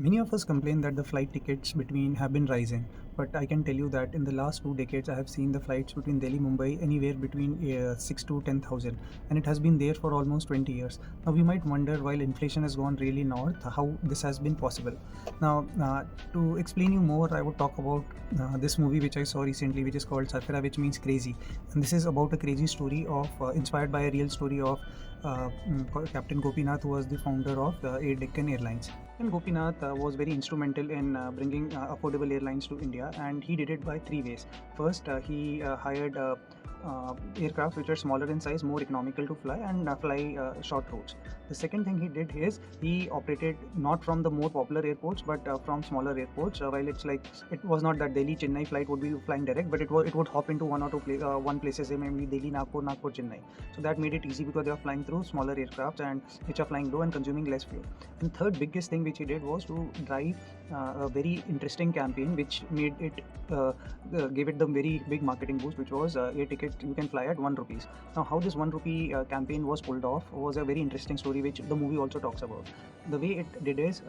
Many of us complain that the flight tickets between have been rising, but I can tell you that in the last 2 decades, I have seen the flights between Delhi Mumbai anywhere between 6 to 10,000, and it has been there for almost 20 years. Now we might wonder, while inflation has gone really north, how this has been possible. Now, to explain you more, I would talk about this movie which I saw recently, which is called Sarfira, which means crazy, and this is about a crazy story of inspired by a real story of Captain Gopinath, who was the founder of Air Deccan Airlines. And Gopinath was very instrumental in bringing affordable airlines to India, and he did it by three ways. First, he hired aircraft which are smaller in size, more economical to fly, and fly short routes. The second thing he did is he operated not from the more popular airports, but from smaller airports. While it's like it was not that Delhi Chennai flight would be flying direct, but it would hop into one or two one places, maybe Delhi Nagpur, Nagpur Chennai. So that made it easy because they are flying through smaller aircraft and which are flying low and consuming less fuel. And third biggest thing which he did was to drive a very interesting campaign which made it gave it the very big marketing boost, which was air ticket you can fly at 1 rupees. Now how this 1 rupee campaign was pulled off was a very interesting story which the movie also talks about. The way it did is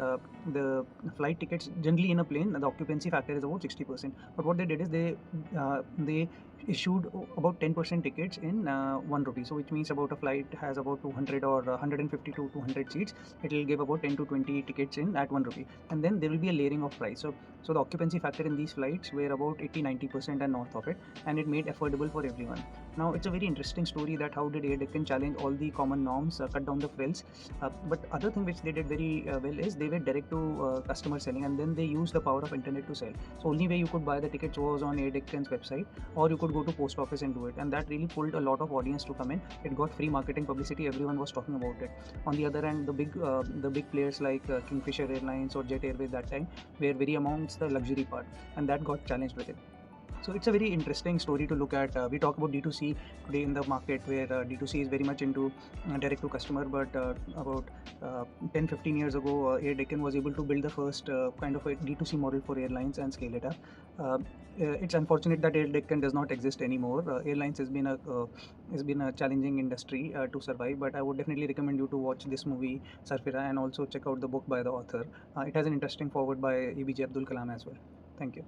the flight tickets generally in a plane the occupancy factor is about 60%, but what they did is they issued about 10% tickets in 1 rupee. So which means about a flight has about 200 or 150 to 200 seats, it will give about 10 to 20 tickets in at 1 rupee, and then there will be a layering of price. So the occupancy factor in these flights were about 80-90% and north of it, and it made affordable for everyone. Now it's a very interesting story that how did Air Deccan challenge all the common norms, cut down the frills, but other thing which they did very well is they were direct to customer selling, and then they used the power of internet to sell. So only way you could buy the tickets was on Air Deccan's website, or you could go to post office and do it, and that really pulled a lot of audience to come in. It got free marketing publicity, everyone was talking about it. On the other hand, the big players like Kingfisher Airlines or Jet Airways that time were very amongst the luxury part, and that got challenged with it. So it's a very interesting story to look at. We talk about D2C today in the market, where D2C is very much into direct to customer, but about 10-15 years ago, Air Deccan was able to build the first kind of a D2C model for airlines and scale it up. It's unfortunate that Air Deccan does not exist anymore. Airlines has been a challenging industry to survive, but I would definitely recommend you to watch this movie Sarfira and also check out the book by the author. It has an interesting foreword by ABJ Abdul Kalam as well. Thank you.